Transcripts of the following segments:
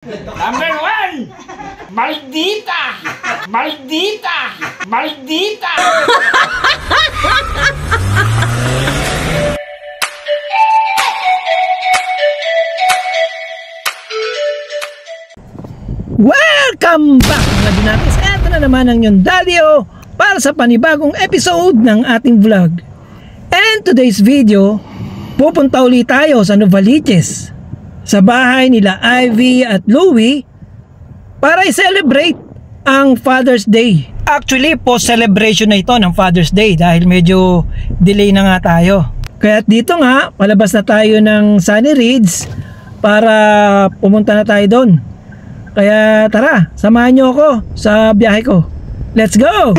Number 1! Maldita! Maldita! Maldita! Welcome back mga Dinatis! Ito na naman ang inyong Daddy-O para sa panibagong episode ng ating vlog. And today's video, pupunta ulit tayo sa Novaliches, sa bahay nila Ivy at Louie para i-celebrate ang Father's Day. Actually, post-celebration na ito ng Father's Day dahil medyo delay na nga tayo. Kaya dito nga, palabas na tayo ng Sunny Ridge para pumunta na tayo doon. Kaya tara, samahan nyo ako sa biyahe ko. Let's go!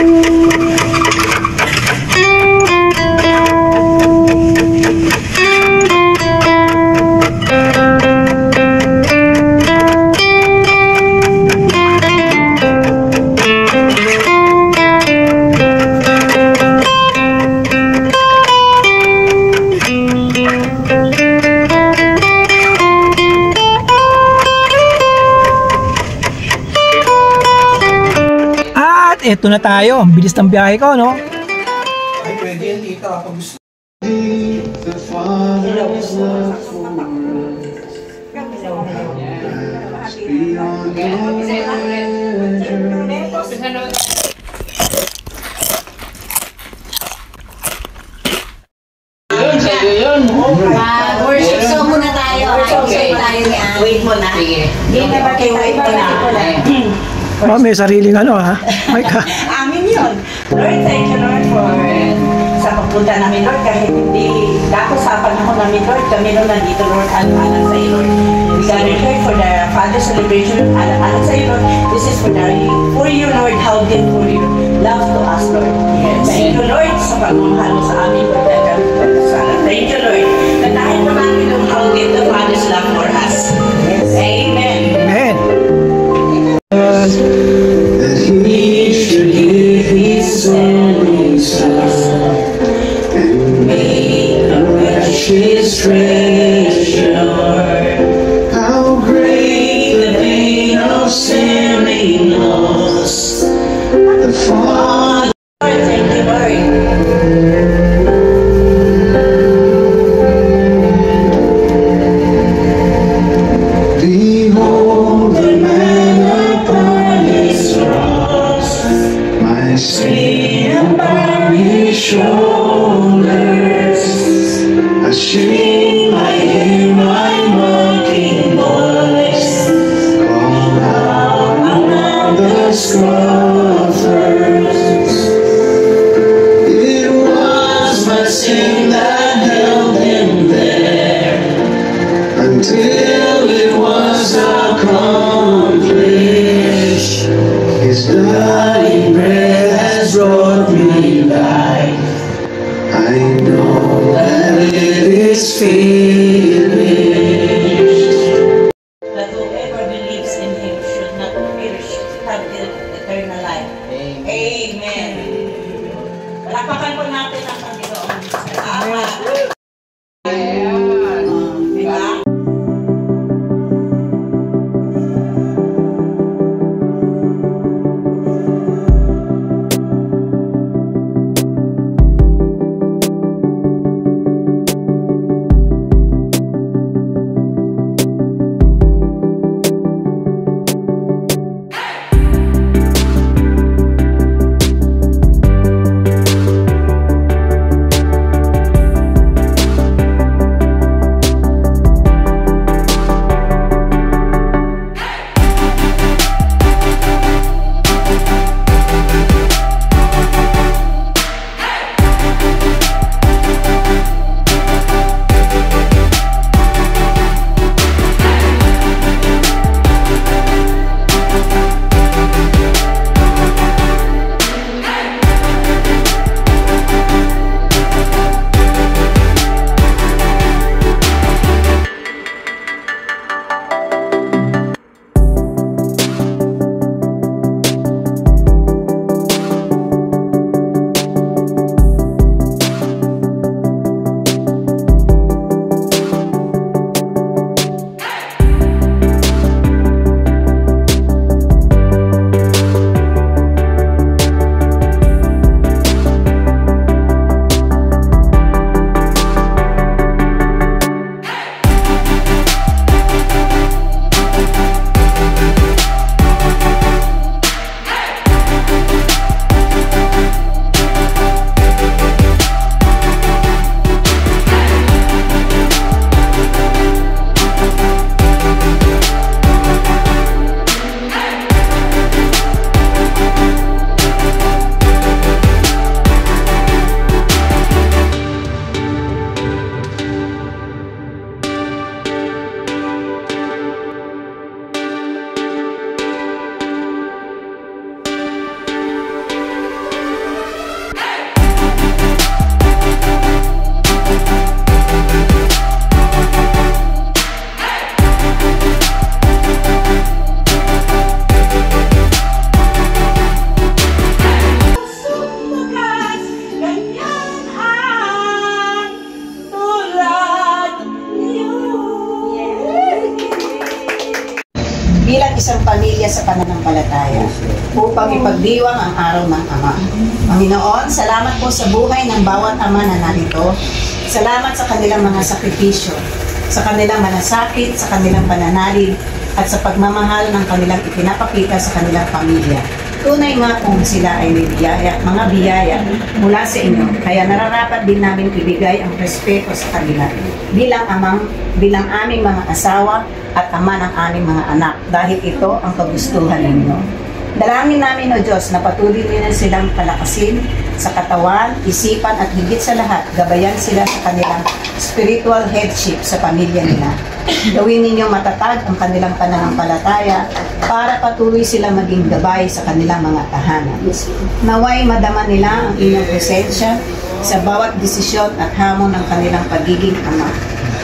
Eto na tayo, ang bilis ng biyahe ko, no? Ay, pwede yan, tita, pag gusto. Worship song muna tayo. Worship tayo niya. Wait mo na. Hindi na ba kayo wait mo na? May sariling ano ha? May ka. Amin yun. Lord, thank you Lord for sa pagpunta namin Lord kahit hindi dako sa panahon namin Lord kami nung nandito Lord anak sa iyo Lord. We gather here for the Father's celebration anak sa iyo Lord. This is for you Lord how deep for you love to us Lord. Yes. Thank you Lord sa pagmamahal mo sa amin Lord. Thank you Lord. Na dahil pa namin Lord how deep the Father's love for us. Yes. Amen. Amen. That he should give his only son and make a precious treasure. How great the pain of sin we lost. The Father. Thank you Lord. Behold the man upon his cross, my sin upon his shoulders. Ashamed I hear my mocking voice call out among the scoffers. It was my sin that held him there until it was accomplished. His dying breath has brought me life. I know that it is finished. That whoever believes in him should not perish, have eternal life. Amen. Palakpakan po natin ang Panginoon. Salamat. Diba? bilang isang pamilya sa pananampalataya upang ipagdiwang ang araw ng Ama. Panginoon, salamat po sa buhay ng bawat ama na narito. Salamat sa kanilang mga sakripisyo, sa kanilang malasakit, sa kanilang pananalig, at sa pagmamahal ng kanilang ipinapakita sa kanilang pamilya. Tunay nga kung sila ay may biyaya, mga biyaya mula sa inyo, kaya nararapat din namin ibigay ang respeto sa kanila bilang aming mga asawa at ama ng aming mga anak, dahil ito ang kagustuhan ninyo. Dalangin namin, O Diyos, na patuloy niyo silang palakasin sa katawan, isipan at higit sa lahat, gabayan sila sa kanilang spiritual headship sa pamilya nila. Gawin ninyo matatag ang kanilang pananampalataya para patuloy sila maging gabay sa kanilang mga tahanan. Naway madama nila ang inyong presensya sa bawat desisyon at hamon ng kanilang pagiging ama.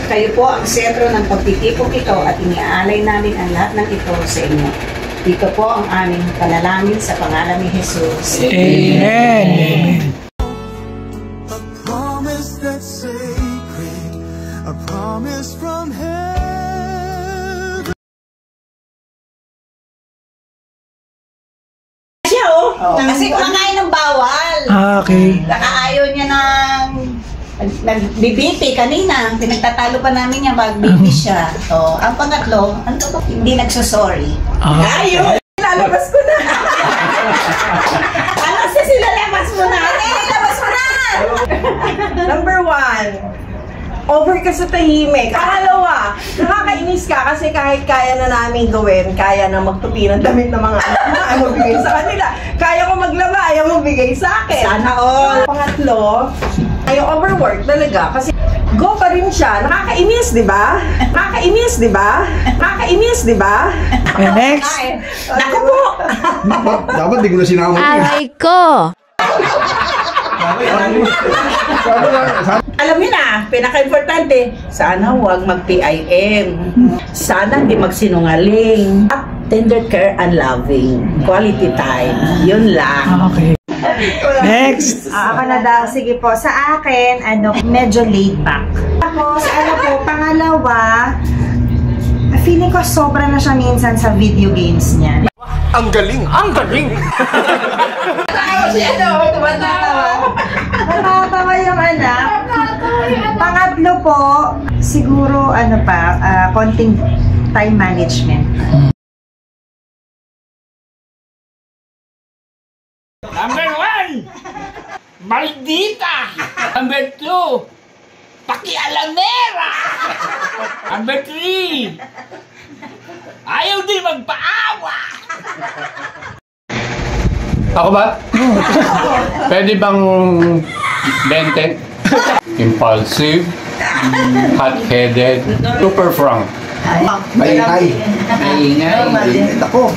Kayo po ang sentro ng pagtitipong ito at iniaalay namin ang lahat ng ito sa inyo. Ito po ang aming panalangin sa pangalan ni Jesus. Amen. A promise that's sacred, a promise from heaven. Siya kasi kumakain ng bawal. Okay. Nakaayaw niya ng nag-BP kanina. Pinagtatalo pa namin niya mag-BP siya. So, ang pangatlo, ano to? Hindi nagsusorry. Ayun! Lalabas ko na! Ano sa sila labas mo na? Labas mo na! Number 1, over ka sa tahimik. Pangalawa, nakakainis ka kasi kahit kaya na namin gawin, kaya na magtupi ng damit ng mga anak mo, ayaw mo bigay sa kanila. Kaya ko maglaba, ayaw mo bigay sa akin. Sana all! Pangatlo, ayaw overwork talaga kasi go pa rin siya. Nakakainis, di ba? Nakakainis, di ba? Nakakainis, di ba? Okay, next. Naku po! Dapat di ko na sinama. Aray ko! Alam niyo na, pinaka-importante, sana huwag mag-PIM. Sana hindi magsinungaling. At tender care and loving. Quality time. Yun lang. Okay. Next. Ako na daw. Sige po. Sa akin, medyo laid back. Tapos, pangalawa, feeling ko sobra na siya minsan sa video games niya. Ang galing! Ang galing! Natatawa yung anak. Pangatlo po, siguro, konting time management. Number 1, maldita. Number 2, pakialamera. Number 3, ayaw din magpaawa. Ako ba? Pwede bang 20? Impulsive, hot-headed, super frank. Maingay. Maingay. Ako.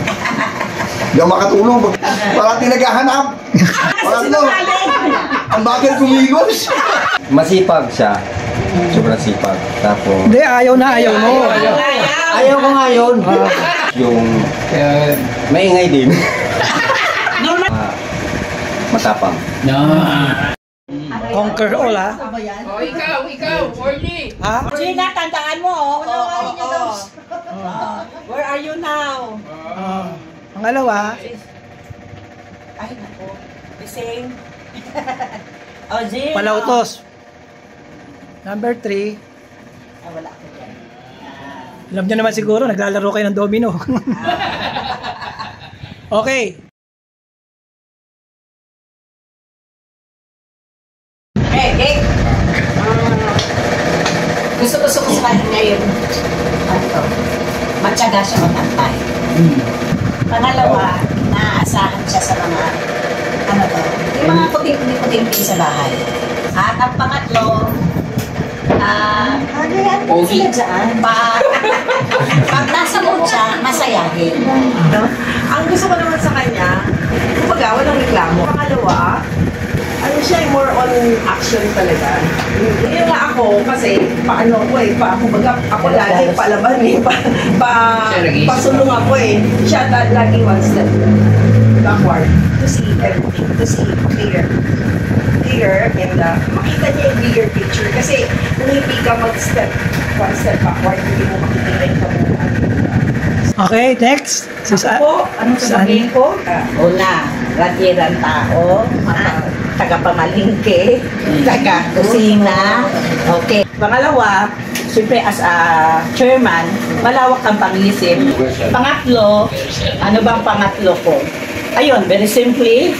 Hindi ako makatulong. Parati naghahanap. Pangatlo. Ang bagal kumigos. Masipag siya. Sobrang sipag. Tapos, Hindi, ayaw na ayaw mo. ayaw ko nga yun. Yung maingay din. Matapang. Conquer all, ha? Ikaw, Orly. Ha? Gina, tandaan mo. Where are you now? Pangalawa. Ay, naku. The same. Gina. Palautos. Number 3. Wala ko dyan. Alam niyo naman siguro, naglalaro kayo ng domino. Okay. Gusto ko sa kanya yung matyaga siya matantay. Pangalawa, naaasahan siya sa mga yung mga puting-puting sa bahay. At ang pangatlo, sila dyan, pag nasa mood siya, masayahin. Ang gusto ko naman sa kanya, kumbaga, walang reklamo. Pangalawa, siya more on action talaga. Yun nga ako, kasi paano ako kumbaga, ako lagi palaban pasulong ako Siya lagi one step backward to see everything, to see clear, and makita niya yung bigger picture. Kasi kung hindi ka mag-step, one step backward, hindi mo makikita yung kabuuan. Okay, next. Po, anong sasabihin ko? Una, ratirang tao, taga-pamalingke, taga-kusina. Okay. Pangalawa, siyempre as a chairman, malawak ang pang-isip. Pangatlo, ano bang pangatlo ko? Ayun, very simply,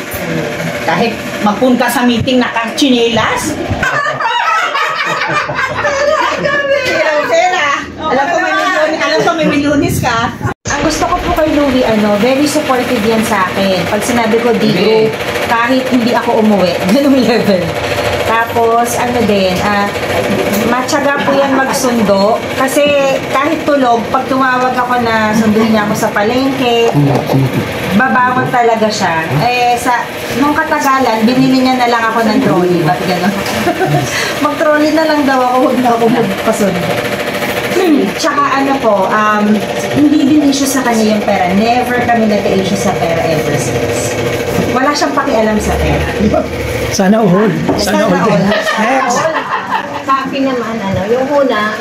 kahit magpunta sa meeting naka-chinelas. Alam ko may milyones ka. Ang gusto ko po kay Louie, very supportive yan sa akin. Pag sinabi ko dito, kahit hindi ako umuwi, ganung level. Tapos, matyaga po yan magsundo. Kasi kahit tulog, pag tumawag ako na sunduin niya ako sa palengke, babangon talaga siya. Nung katagalan, binili niya na lang ako ng trolley. Ba't gano'n? Mag-trolley na lang daw ako, huwag na ako magpasundo. Tsaka hindi din issue sa kanya yung pera. Never kami nagka-issue sa pera ever since. Wala siyang pakialam sa pera. Sana all. Sana all. Next. Sa akin naman, yung una,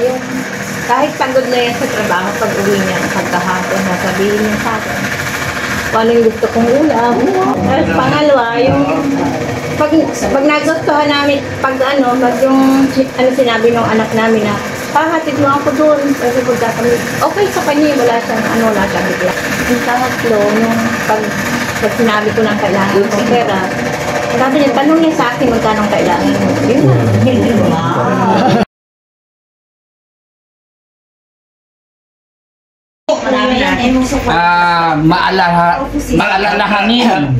kahit pagod na yan sa trabaho, pag uwi niya, pagkahapon, sabihin niya sa akin, paano yung gusto kong ulam. At pangalawa, pag nagustuhan namin, yung sinabi ng anak namin na, hatid mo ako doon. Kasi pagka kami, okay sa kanya, wala siyang bigla. Yung pangatlo, pag sinabi ko ng kailangan kong pera, sabi niya, tanong niya sa akin magkano kailangan mo. Yun. Maalalahanin.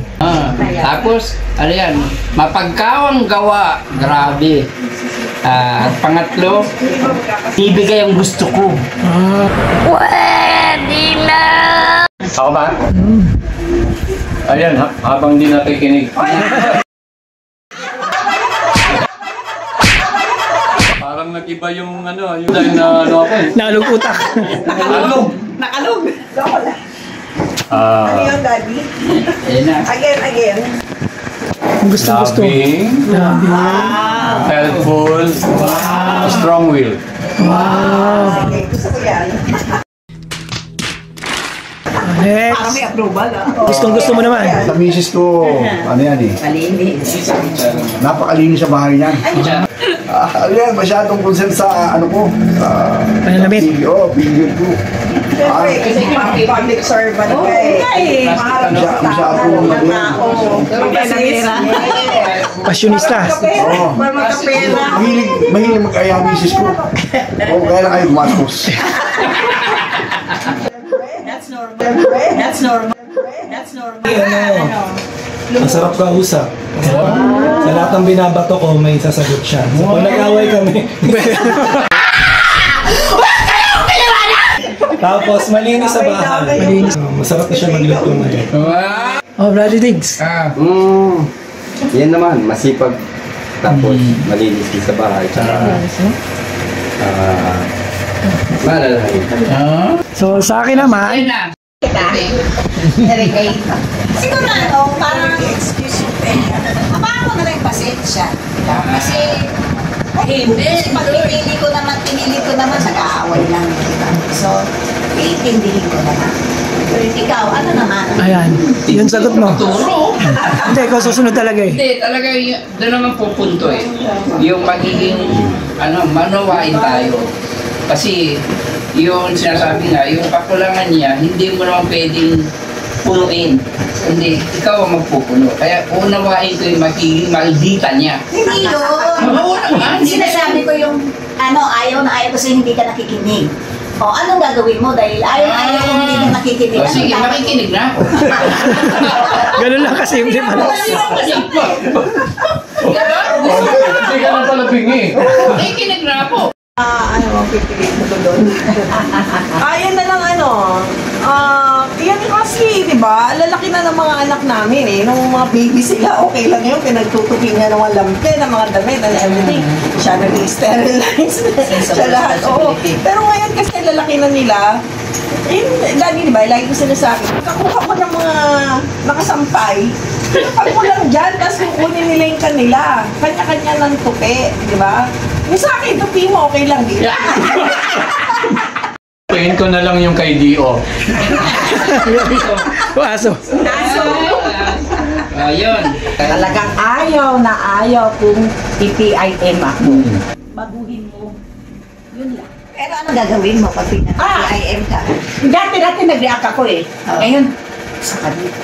Tapos, mapagkawang gawa. Grabe. At pangatlo, ibigay ang gusto ko. Pwede na! Ako ba? Ayan, habang di nakikinig. Parang nag-iba yung dahil na ako eh. Nalog utak. Nakalog. Ano yun, Daddy? Again. Gusto. Loving, helpful, strong will. Okay, gusto ko yan. Next. Parang may approval, Gusto mo naman. Sa misis ko, Malinis. napakalinis sa bahay niyan. Masyadong concern sa Pananamit. Figure ko. Siyempre, kasi public servant ka eh. Masyadong Pasyonista. Mahilig mag-aya ang misis ko. Kaya lang kayo gumastos. That's normal. Masarap ka usap. Sa lahat ng binabato ko, may sasagot siya. So, kung nag-away kami. Tapos, malinis sa bahay. Masarap na siya magluto ngayon. Brother Diggs. Yan naman, masipag. Tapos, malinis din sa bahay. Tsaka, malalahin. So, sa akin naman, Siguro parang excuse yung paano na rin pasensya. Kasi, pinili ko naman, nag-aaway lang. So, iintindihin ko naman. Pero ikaw, ano naman? ayan, yun sagot mo. Turo. Hindi, ikaw susunod talaga eh. Hindi, talaga doon naman pupunto eh. Yung magiging, manawain tayo. Kasi, yung sinasabi nga, yung kakulangan niya, hindi mo naman pwedeng punuin. Hindi, ikaw ang magpupuno. Kaya unawain ko yung magiging maldita niya. Hindi yun. Sinasabi ko yung, ayaw na ayaw kasi hindi ka nakikinig. O, anong gagawin mo? Dahil ayaw kung hindi ka nakikinig. Sige, makikinig na ako. Ganun lang kasi yung pala. Hindi ka lang pala bingi. Makikinig na ako. Ang pipiliin mo doon? Ayan na lang yan kasi, di ba? Lalaki na ng mga anak namin eh. Nung mga baby sila, okay lang yun. Pinagtutukin niya ng mga lampe, ng mga damit, and everything. Siya nag-sterilize. Siya lahat. Oo. Pero ngayon kasi lalaki na nila, lagi di ba? Lagi ko sila sa akin. Kakuha ko ng mga nakasampay. Pag mo lang dyan, tapos kukunin nila yung kanila. Kanya-kanya ng tupi, di ba? Yung sa akin, tupi mo, okay lang. Di ba? Pain ko na lang yung kay Dio. Aso. Ayun. Talagang ayaw kung PPIM ako. Baguhin mo. Yun lang. Pero ano gagawin mo pag pinaka-PIM ka? Dati nag-react ako eh. Ngayon, sa kanila.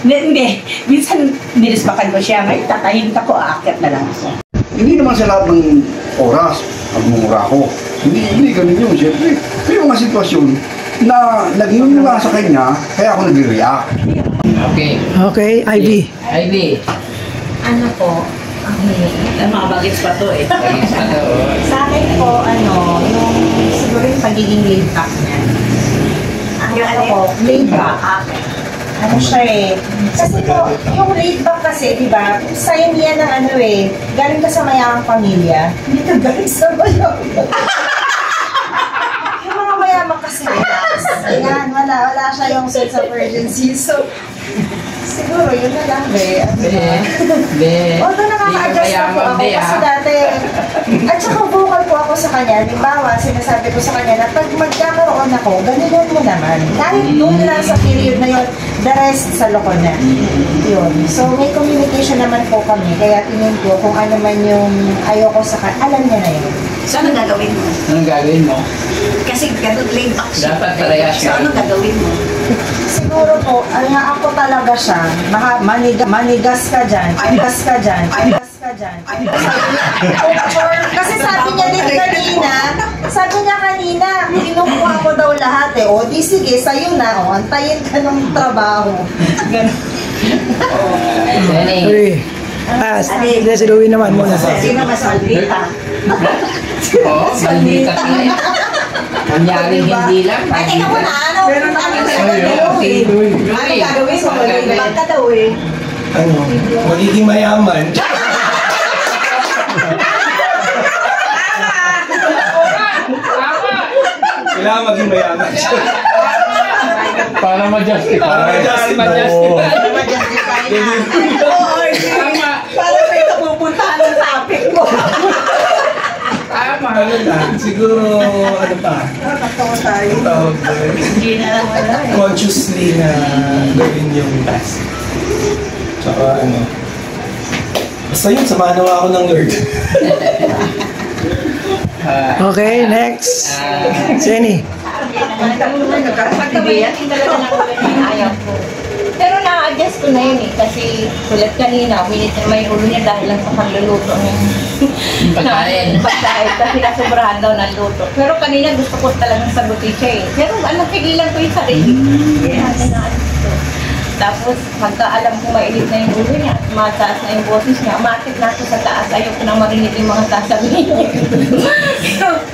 Hindi. Minsan, nilispakan ko siya. Ngayon, tatahimik ako, aakyat na lang siya. Hindi naman sa lahat ng oras magmumura ko. Hindi ganun yun, siyempre. May mga sitwasyon na naging mula sa kanya, kaya ako nag-react. Okay. Okay, Ivy. Ivy. Ano po? Mga bagets pa to eh. Sa akin po, yung siguro yung pagiging laid back niya. Ano po, laid back. Ano siya eh. Kasi po, yung laid back kasi, di ba, sign yan ng galing ka sa mayamang pamilya, hindi ka galing sa mayamang. Yung mga mayamang kasi, yan, wala siya yung sense of urgency. So, siguro, yun na lang, Although nakaka-adjust na po ako kasi dati. At saka vocal po ako sa kanya. Halimbawa, sinasabi ko sa kanya na pag magkakaroon ako, ganihan mo naman. Kahit doon lang sa period na yun, the rest sa loko na. Yun. So, may communication naman po kami. Kaya tingin ko kung ano man yung ayoko sa kanya, alam niya na yun. So, anong gagawin mo? Anong gagawin mo? Kasi ganun laid back siya. Dapat parehas So, ka. anong gagawin mo? Siguro po, ako talaga siya, manigas ka dyan, manigas ka dyan, manigas ka dyan. Kasi sabi niya din kanina, kinukuha ko daw lahat eh. O di sige, sa'yo na, antayin ka ng trabaho. Ganun. Uy. Hindi, si Louie naman muna. Sino mas maldita? Oo, maldita ka rin. Mangyaring hindi lang. Ay, teka muna, ano gagawin mo? Laid ka daw eh. Magiging mayaman. Kailangan maging mayaman siya. Para ma-justify. Para may napupuntahan ng topic mo. Tama. Siguro, ano pa? Nakakatawa tayo. Tawag doon. Hindi na lang wala eh. Consciously na gawin yung task. Tsaka basta yun, samahan naman ako ng Lord. Okay, next. Jenny. Pagkabihan, hindi talaga ayaw ko. Pero na-adjust ko na yun eh. Kasi tulad kanina, may ulo niya dahil lang sa pagluluto niya. Pagkain. Kasi nasobrahan daw ng luto. Pero kanina gusto ko talagang sagutin siya eh. Pero pigilan ko yung sarili. Tapos, pagka alam ko mainit na yung ulo niya, mataas na yung boses niya, umatik na ito sa taas, ayoko na marinig yung mga sasabihin niya.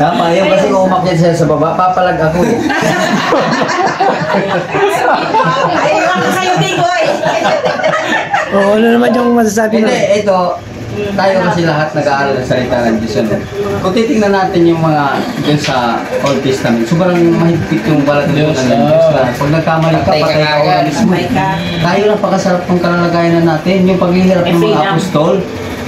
Tama, yun kasi kung umakyat siya sa baba, papalag ako eh. Ayaw ka sa'yo, Digoy! Oo, ano naman yung masasabi mo? Hindi, ito, tayo kasi lahat nag-aaral ng salita ng Diyos. Kung titingnan natin yung mga dyan sa Old Testament, sobrang mahigpit yung balatutunan ng Diyos na pag nagkamali ka, patay ka o mismo. Tayo lang pakasarap ng kalalagayan natin. Yung paghihirap ng mga apostol,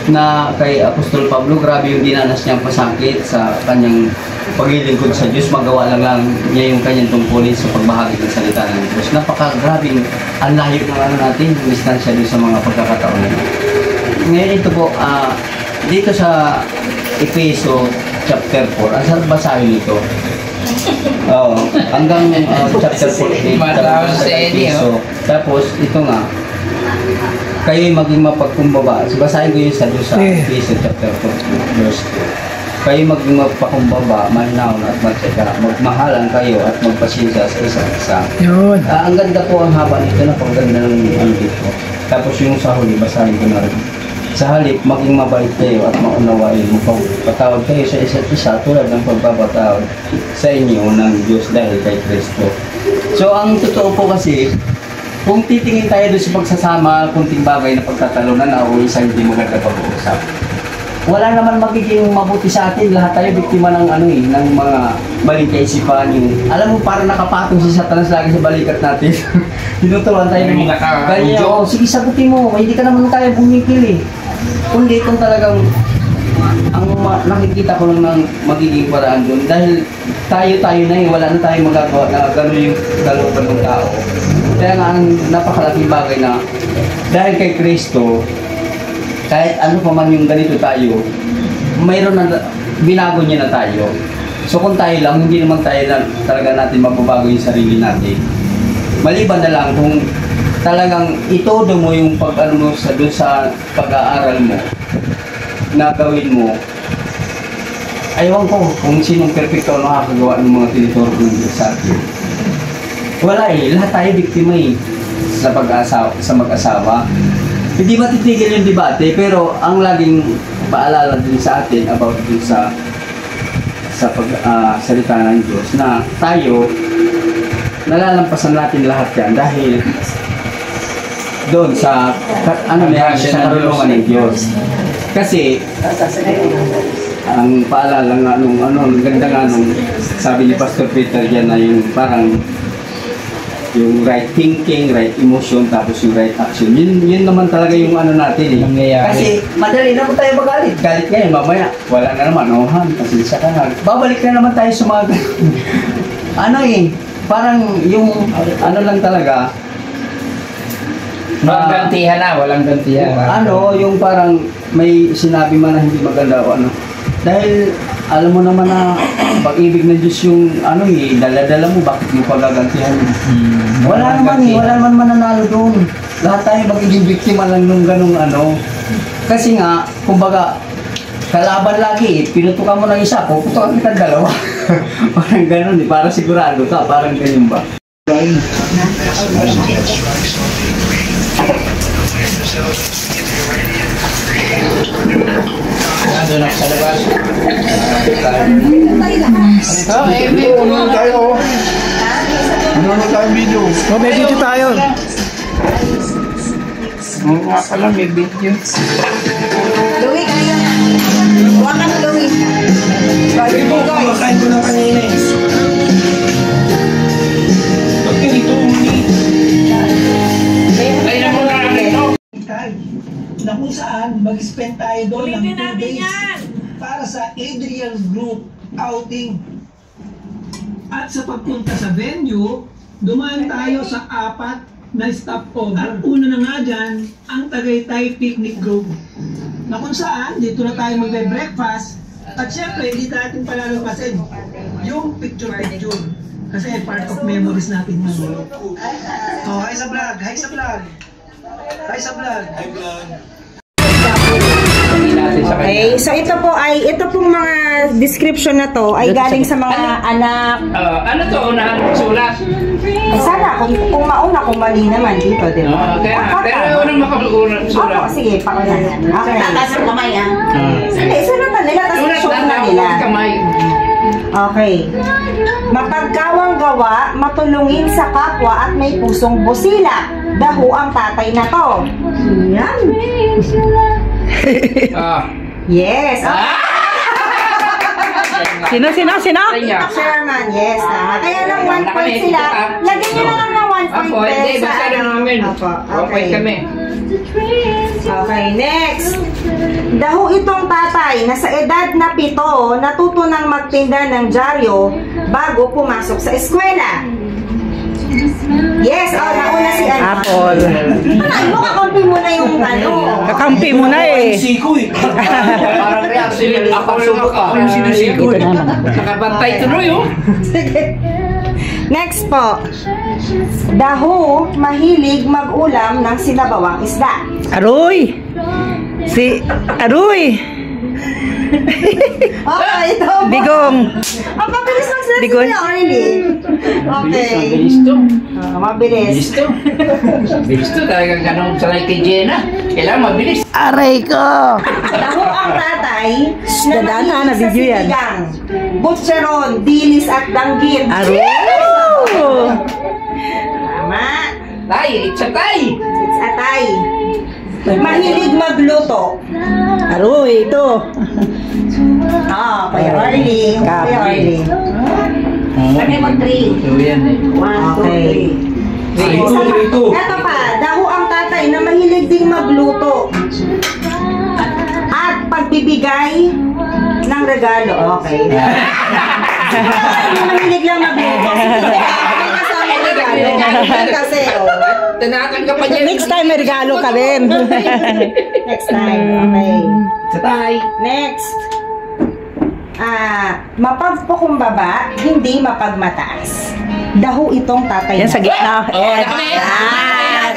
na kay Apostol Pablo, grabe yung dinanas niyang pasakit sa kanyang paglilingkod sa Diyos. Magawa lang niya yung kanyang tungkulin sa pagbahagi ng salita ng Diyos. Napaka-grabing ang layo ng natin, yung distansya doon sa mga pagkakataon na yun. Ngayon ito po, dito sa Efeso chapter 4, ang sarap basahin ito. Hanggang chapter 48, Efeso. Tapos ito nga, kayo'y maging mapagkumbaba. Basahin ko yun sa Diyos sa Efeso chapter 4, verse 2. Kayo'y maging mapagkumbaba, mannaon at matsaka, magmahalan kayo at magpasensya sa isa't isa. Yun. Ang ganda po ang haba nito, napakaganda ng dito. Tapos yung sa huli, basahin ko na rin. Sa halip, maging mabait kayo at maunawain mo. Patawad kayo sa isa't isa tulad ng pagpapatawad sa inyo ng Diyos dahil kay Kristo. So, ang totoo po kasi, kung titingin tayo doon sa pagsasama, kunting bagay na pagtatalunan na o isang hindi maganda pag-uusap, wala naman magiging mabuti sa atin. Lahat tayo biktima ng ng mga maling kaisipan. Alam mo, parang nakapatong si Satanas lagi sa balikat natin. Tinuturuan tayo ng kanya, sige sagutin mo, hindi ka naman tayo bumikil eh. Kundi kung talagang nakikita ko lang ng magiging paraan doon dahil tayo na wala na tayong magagawa na gano'n yung kalooban ng tao. Kaya nga ang napakalaking bagay na dahil kay Kristo, kahit ano pa man yung ganito tayo, mayroon na, binago niya na tayo. So kung tayo lang, hindi naman tayo na, talaga natin mababago yung sarili natin. Maliban na lang kung talagang itodo mo yung pag-ano mo doon sa pag-aaral mo, na gawin mo. Ayaw ko kung sinong perfecto nakakagawa ng mga tinuturo ng Diyos sa atin. Wala lahat tayo biktima sa mag-asawa. Hindi matitigil yung debate, pero ang laging paalala din sa atin about din sa salita ng Diyos na tayo nalalampasan natin lahat yan dahil doon sa sa karunungan ng Diyos. Kasi ang paalala nga ang ganda nga sabi ni Pastor Peter yan na yung parang yung right thinking, right emotion, tapos yung right action. Yun naman talaga yung natin Kasi madali naman tayo magalit. Galit ngayon, mamaya wala na naman, pasensya ka na. Babalik na naman tayo sa mga parang yung lang talaga walang gantihan. Yung parang may sinabi man na hindi maganda o dahil alam mo naman na pag-ibig ng Diyos yung dala-dala mo, bakit mo pagagantihan mo? Wala naman mananalo doon. Lahat tayo magiging biktima lang nung ganung Kasi nga, kumbaga, kalaban lagi pinutukan mo ng isa, puputukan kita dalawa. Parang ganun para sigurado ka, parang ganyan ba? Doon ako sa labas. Nanonood tayong video. May video tayo. Oo nga pala, may video. Louie, kaya. Huwag ka na, Louie. Kumakain ko na kanina Ba't ganito, Ay, naman na ito. Na kung saan mag-spend tayo doon ng 2 days para sa Adrian's Group outing. At sa pagpunta sa venue, dumaan tayo sa 4 na stopover. At una na nga dyan, ang Tagaytay Picnic Group. Na kung saan, dito na tayo magbe-breakfast. At syempre, hindi natin palalampasin yung picture-picture. Kasi part of memories natin yun. Oh, hi sa vlog! Hi sa vlog! Hi sa vlog! Hi vlog! Okay, so ito pong mga description na to ay galing sa mga anak. Ano to, unahan sulat? Sana, kung mauna, kung mali naman dito, di ba? Pero unang makalunan sulat. Opo, sige, paunahan. Okay. Tatas ang kamay, Sige, sunatan nila, tapos show na nila. Okay. Mapagkawang gawa, matulungin sa kapwa at may pusong busila. Daho ang tatay na to. Yan. Yes. Sino? Chairman, yes. Kaya lang 1 point sila. Lagyan nyo na lang ng 1 point. Apo, hindi. Basta na namin. 1 point kami. Okay, next. Daho itong tatay na sa edad na 7 natuto ng magtinda ng dyaryo bago pumasok sa eskwela. Yes, nauna si Apple. Ay mo, kakampi mo na yung Kakampi mo na eh. Siko Parang reaction ako yung sinusiko. Nakabantay tuloy Sige. Next po. Daho, mahilig mag-ulam ng sinabawang isda. Aroy! Aroy! Ito. Digong! Ang pabilis ng sila Digong. sila, Arlie. Okay. Mabilis to. Mabilis. Mabilis to. Talagang ganun salay kay Jenna. Kailangan mabilis. Aray ko! Daho ang tatay Dadaan na video yan. Butcheron, dilis at danggit. Aroy! Tama. Tay, it's a tay. It's a tay. Mahilig magluto. Aroy, ito. Kuya Arlie. Kuya Arlie. Lagay mo 3. Ito yan eh. 1, 2, 3. Ito pa, daho ang tatay na mahilig ding magluto. At pagbibigay ng regalo. Okay. Mahilig lang magluto. May kasama regalo. Kasi, Tinatanggap pa niya. next time may regalo ka rin. Next time. Okay. Sabay. Next. Mapagpakumbaba, hindi mapagmataas. Daho itong tatay. Yan sa gitna. Una kami.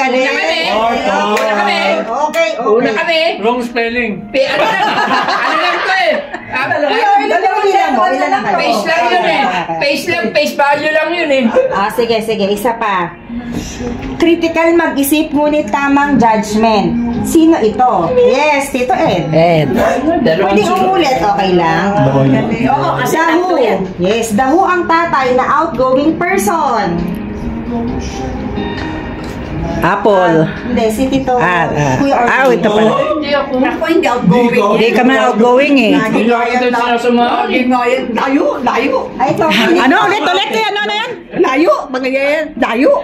Galing. Una kami. Okay. Una kami. Wrong spelling. Ano lang to eh. Ilan lang kayo? Face lang yun eh. Face lang, face value lang yun eh. Sige. Isa pa. Critical mag-isip ngunit tamang judgment. Sino ito? Yes, Tito Ed. Pwedeng umulit, okay lang? Oo, kasi Dahu. Yes, Dahu ang tatay na outgoing person. Apple. Hindi, si Tito. Kuya Orly. Ito pala. Hindi ako. Ako hindi outgoing. Hindi ka man outgoing eh. Hindi ako doon sinasumagi. Layo. Ay, ito. Ano? Ulit? Ano na yan? Layo. Magayon. Layo.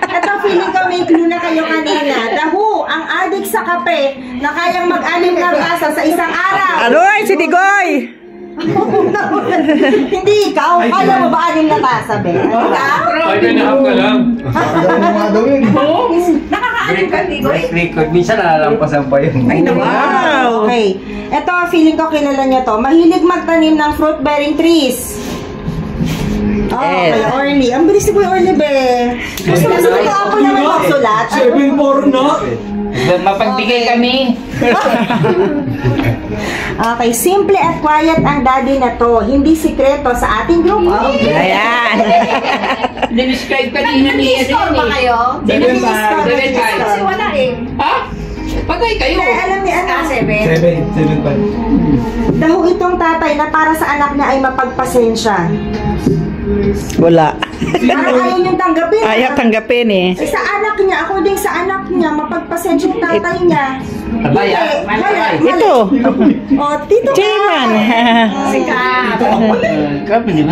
Ito, feeling ko may clue na kayo kanina. Dahu, ang adik sa kape na kayang mag-anim na basa sa isang araw. Ano ay si Digoy? Hindi ikaw. Kaya mo ba anim na tasa, Ben? Ano ka? 5.5 ka lang. Ano nga daw yun? Nakakaalim ka, Tigoy. Record. Minsan nalalampasan pa yun. Ay, naman. Wow. Okay. Ito, feeling ko kilala niyo to. Mahilig magtanim ng fruit-bearing trees. Kaya Orly. Ang bilis ni Kuya Orly, be. Gusto ko ako naman magsulat. 7-4 na. Mapagbigay kami. Okay, simple at quiet ang daddy na to. Hindi sikreto sa ating grupo. Ayan. Dinescribe kanina ni Store ba kayo? Kasi wala eh. Ha? Patay kayo. Kaya alam ni ano, 7-5. daho itong tatay na para sa anak niya ay mapagpasensya. Wala. Parang ayaw niyong tanggapin. Ayaw tanggapin eh. Sa anak niya, according sa anak niya, mapagpasensya yung tatay niya. Abaya. Mali. Ito. Tito ka. Chairman.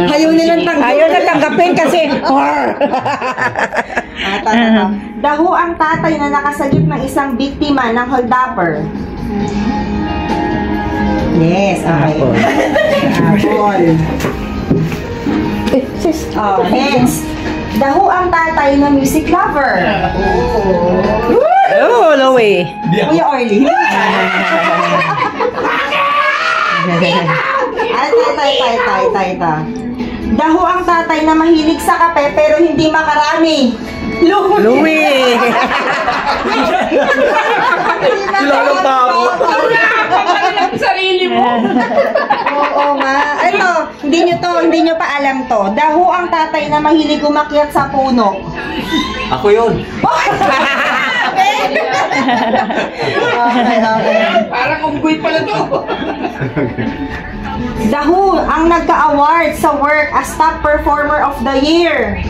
Ayaw nilang tanggapin. Ayaw na tanggapin kasi. Daho ang tatay na nakasagip ng isang biktima ng holdupper. Yes, okay. Apple. Next. Daho ang tatay na music lover. Oh, Lowe. Kuya Orly. Tay. Daho ang tatay na mahilig sa kape pero hindi makarami. Louie. Kilala pa ako. Sarili mo. Oo nga. Ito, hindi nyo pa alam to. Daho ang tatay na mahilig umakyat sa puno. Ako yun. Okay. Parang unggoy pala to. Daho ang nagka-award sa work as top performer of the year.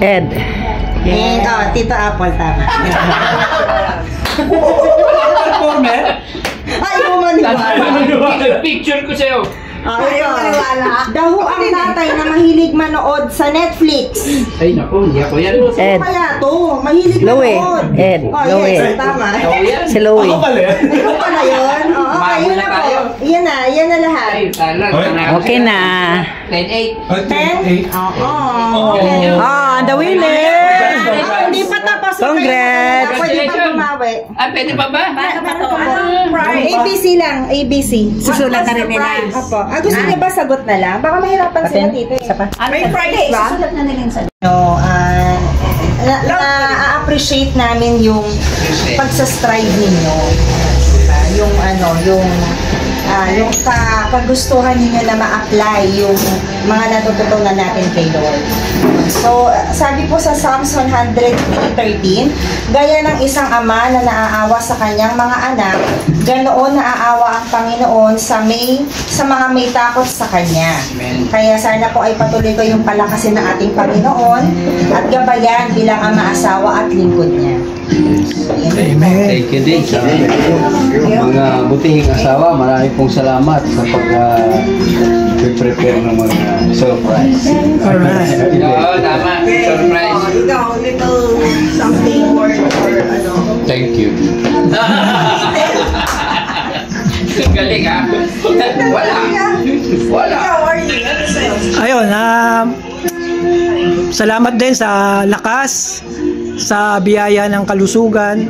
Ed. And, Tito Apple, tama. Performer? Ay, maniwala. Picture ko sa'yo. Ayaw maniwala. Daho ang tatay na mahilig manood sa Netflix. Ay, naku, hindi ako yan. Ed. Kaya to, mahilig Louie. manood. Ed. Yes, Louie. tama. Si Louie. Ako pala yan. Ito pala yun. Okay, yun na po. Yan na lahat. Ay, talag. Okay na. 10-8. 10? Oo. Ah, the winner. Hindi pa tapos. Congrats. Pwede pa bumawi. Pwede pa ba? ABC lang, ABC. Susulat na rin nila. Apo. Gusto niya ba sagot na lang? Baka mahirapan sila dito eh. May prize ba? Susulat na nila yung sagot. No, na-appreciate namin yung pagsastrive ninyo. Yung yung kagustuhan ninyo na ma-apply yung mga natututunan natin kay Lord. So, sabi po sa Psalms 113, gaya ng isang ama na naaawa sa kanyang mga anak, ganoon naaawa ang Panginoon sa mga may takot sa Kanya. Kaya sana po ay patuloy ko yung palakasin ng ating Panginoon at gabayan bilang ama, asawa at lingkod niya. Amen. Thank you din sa mga butihing asawa. Marami pong salamat sa pag-prepare ng mga surprise. Alright. Oo, tama. Surprise. Ikaw, little something or ano. Thank you. galing ha. Wala. Wala. How are you? Ano sa'yo? Ayun, salamat din sa lakas, sa biyaya ng kalusugan.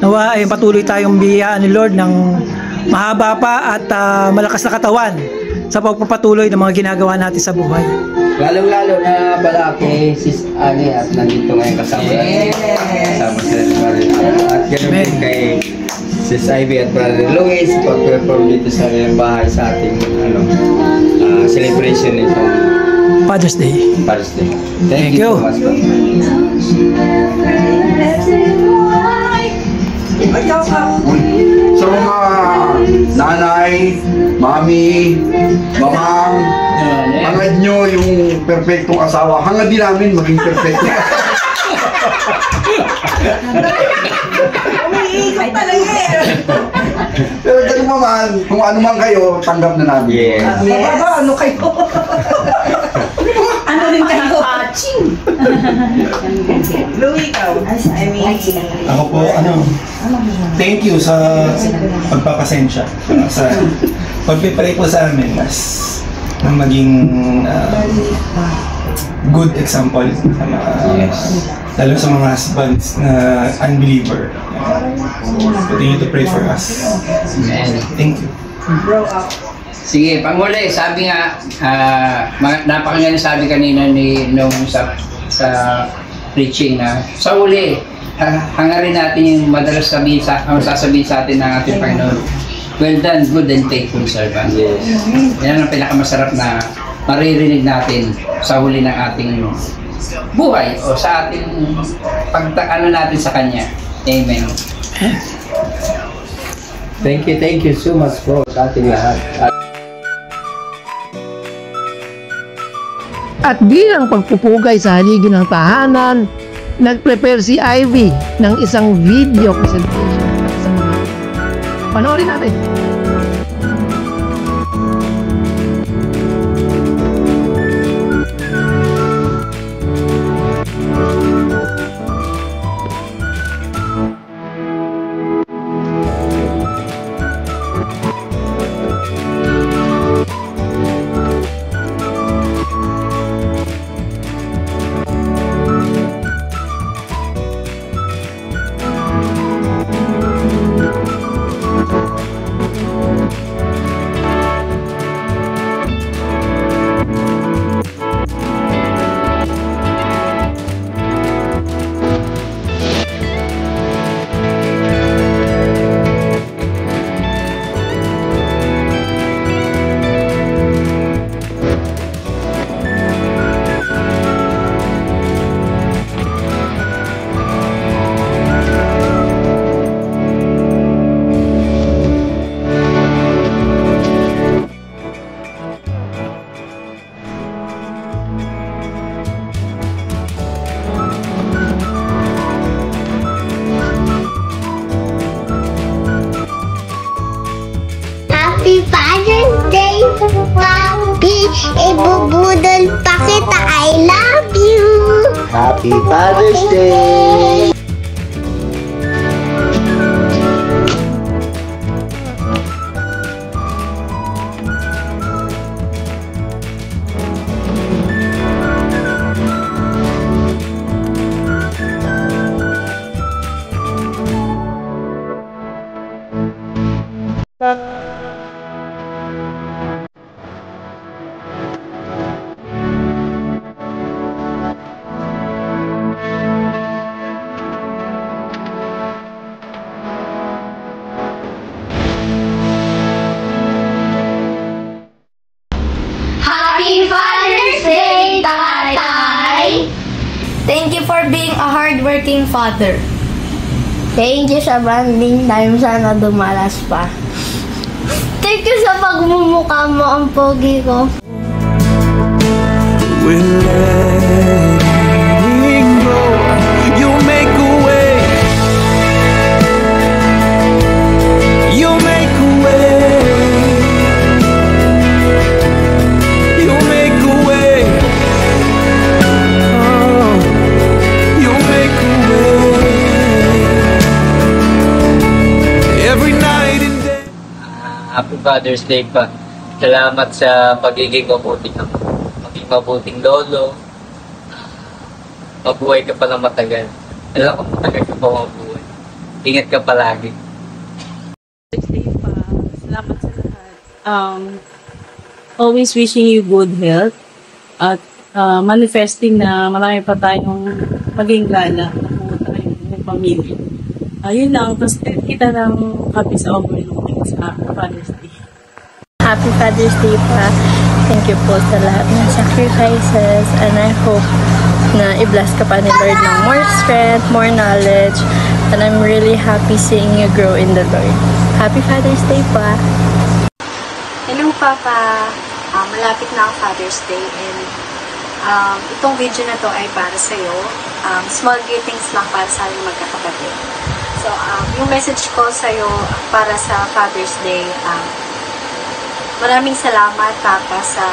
Nawa ay patuloy tayong biyayaan ni Lord ng mahaba pa at malakas na katawan sa pagpapatuloy ng mga ginagawa natin sa buhay. Lalong-lalo na pala kay Sis Ani at nandito ngayon kasama natin. Kasama sila at ganoon din kay Sis Ivy at Brother Luis pag-perform dito sa bahay sa ating celebration nitong Father's Day. Father's Day. Thank you so much. Sa mga nanay, mami, mamang, hangad nyo yung perfectong asawa. Hangad din namin maging perfecto. Umiikot talaga eh. Pero ganun naman, kung ano man kayo, tanggap na namin. Yes. Mababa, ano kayo? Ano rin kayo? Louie, ikaw. I mean, Ako po, thank you sa pagpapasensya. Sa pagpipray po sa amin, mas maging good example sa mga, lalo sa mga husbands na unbeliever. Continue to pray for us. Thank you. Sige, panghuli, sabi nga, napakinggan na sabi kanina nung sa preaching na sa huli, hangarin natin yung madalas sasabihin sa atin ng ating Panginoon. Well done, good and faithful servant. Yes. Yan ang pinakamasarap na maririnig natin sa huli ng ating buhay o sa ating pagtakano natin sa Kanya. Amen. Thank you so much po sa ating lahat. At bilang pagpupugay sa haligi ng tahanan, nag-prepare si Ivy ng isang video presentation. Panoorin natin. Happy Father's Day, Papi! Ibubudol pa kita, I love you! Happy Father's Day! Happy Father's Day, Tatay! Thank you for being a hardworking father. Thank you sa bonding time. Sana dumalas pa. Thank you sa pagmumukha mo, ang pogi ko. We're letting go. You make a way. You make a way. You make a way. Oh, you make a way. Every night and day. Happy Father's Day pa. Salamat sa pagiging mabuting lolo. Mabuhay ka pa na matagal. Alam ko matagal ka pa mabuhay. Ingat ka palagi. Salamat sa lahat. Always wishing you good health at manifesting na marami pa tayong maging gala na pumunta kayong pamilya. Yun lang, tapos kita ng happy sa overlooking sa Father's Day. Happy Father's Day pa. Thank you po sa lahat ng sacrifices and I hope na i-bless ka pa ni Lord ng more strength, more knowledge, and I'm really happy seeing you grow in the Lord. Happy Father's Day pa! Hello Papa! Malapit na ang Father's Day and itong video na to ay para sa'yo. Small greetings lang para sa aming magkakapatid. So, yung message ko sa'yo para sa Father's Day, maraming salamat Papa sa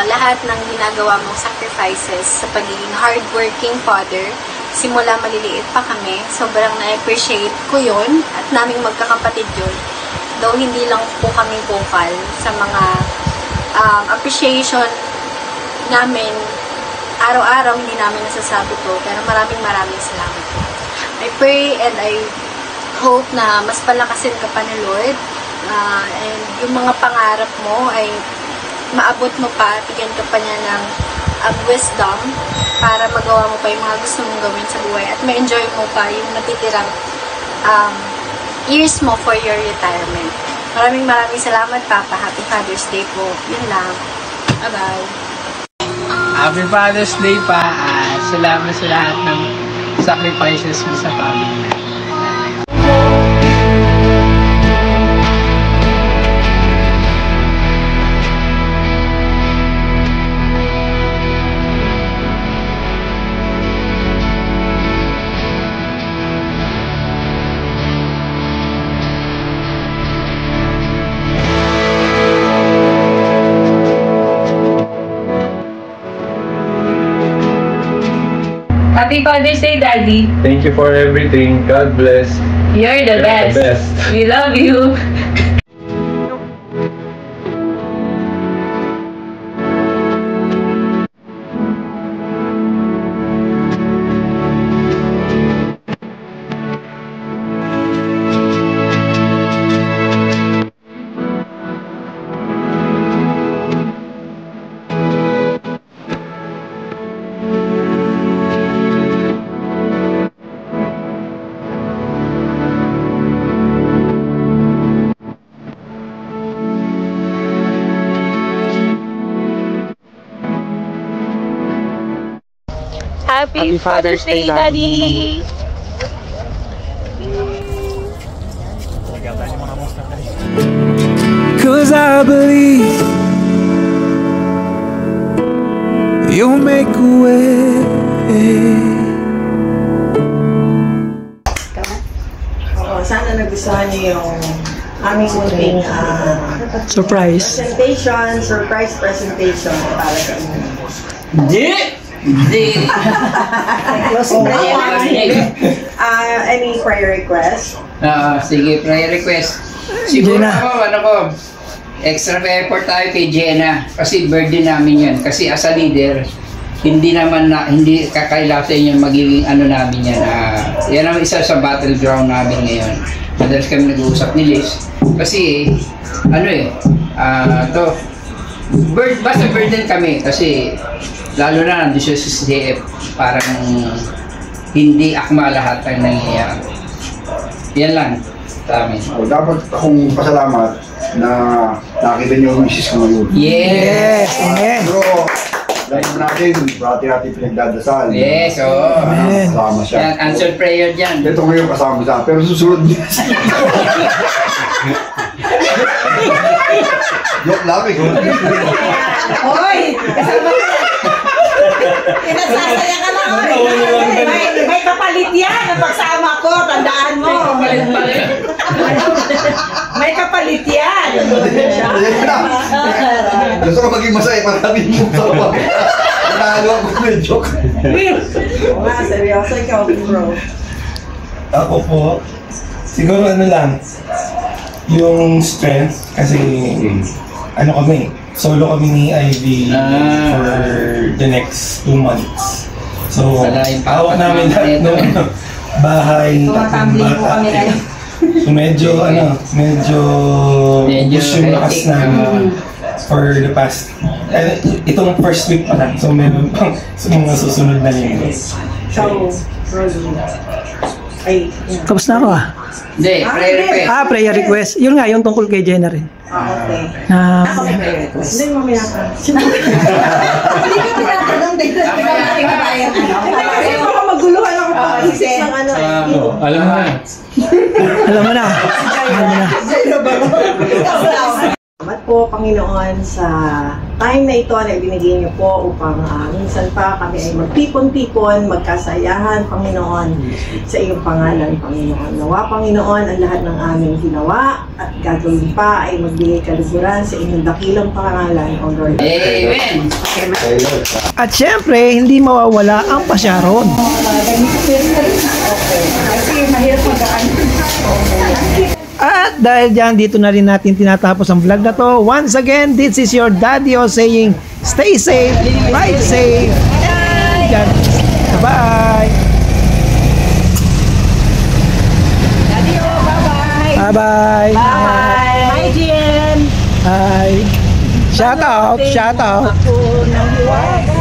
lahat ng ginagawa mong sacrifices sa pagiging hardworking father. Simula maliliit pa kami, sobrang na-appreciate ko yun at naming magkakapatid yun. Though hindi lang po kami vocal sa mga appreciation namin, araw-araw hindi namin nasasabi to, pero maraming salamat po. I pray and I hope na mas palakasin ka pa ni Lord and yung mga pangarap mo ay maabot mo pa, bigyan ka pa niya ng wisdom para magawa mo pa yung mga gusto mong gawin sa buhay at ma-enjoy mo pa yung natitirang years mo for your retirement. Maraming salamat Papa. Happy Father's Day po. Yun lang. Bye-bye. Happy Father's Day pa. Salamat sa lahat ng sacrifices mo sa family. Happy Father's Day, Daddy. Thank you for everything. God bless. You're the best. The best. We love you. Happy Father's Day, Daddy! Cause I believe you'll make a way. Sana nagustuhan niyo yung aming munting surprise presentation para sa inyo. Hindi! Closing prayer. Any prayer request? Sige, prayer request. Siguro ako, extra effort tayo kay Jenna. Kasi birthday namin yan. Kasi as a leader, hindi kakailasan yung magiging namin yan. Yan ang isa sa battleground namin ngayon. Madalas kami nag-uusap ni Liz. Kasi, basta burden kami. Kasi, lalo na nandun siya sa CF, parang hindi akma lahat ang nangyayari. Yan lang sa amin. Dapat akong pasalamat na nakita niyo yung misis ko ngayon. Yes! Amen! Pero, dahil natin, brati-hati pinagdadasal. Yes, oo. Kasama siya. Yan, answered prayer dyan. Ito ngayon kasama siya, pero susunod niya. Joke lang eh. Hoy! Kasama ka! Pinasasaya ka lang, may kapalit yan ang pagsama ko, tandaan mo. May kapalit yan. Gusto ko maging masaya para namin yung tawa. Nalo ako na joke. Seryoso ikaw, bro. Ako po, siguro lang, yung strength kasi ano kami, solo kami ni Ivy for the next 2 months. So, hawak namin lahat ng bahay, tatlong bata. So medyo push yung lakas namin for the past, itong first week pa lang. So meron pang mga susunod na linggo. So, Kamusta ako Hindi, prayer request. Prayer request. Yun nga, yung tungkol kay Jenna rin. Okay. Na, Hindi mo minatan. Hindi ka tinatanong din. Kasi baka maguluhan ako pa. Isip ng ano. Alam mo na. alam mo na. Salamat po, Panginoon, sa time na ito na ibinigay niyo po upang minsan pa kami ay magtipon-tipon, magkasayahan, Panginoon, sa iyong pangalan, Panginoon. Nawa, Panginoon, ang lahat ng aming ginawa at gagawin pa ay magbigay kaluguran sa inyong dakilang pangalan, O Lord. Amen! At syempre, hindi mawawala ang pasyaron. Kasi mahirap mag-aan. At dahil dyan, dito na rin natin tinatapos ang vlog na to. Once again, this is your Daddy O saying, stay safe, ride safe, and God bless. Bye-bye! Daddy O, bye-bye! Bye-bye! Bye! Hi, Jen! Hi! Shout out! Shout out! Ako ng hiwaga.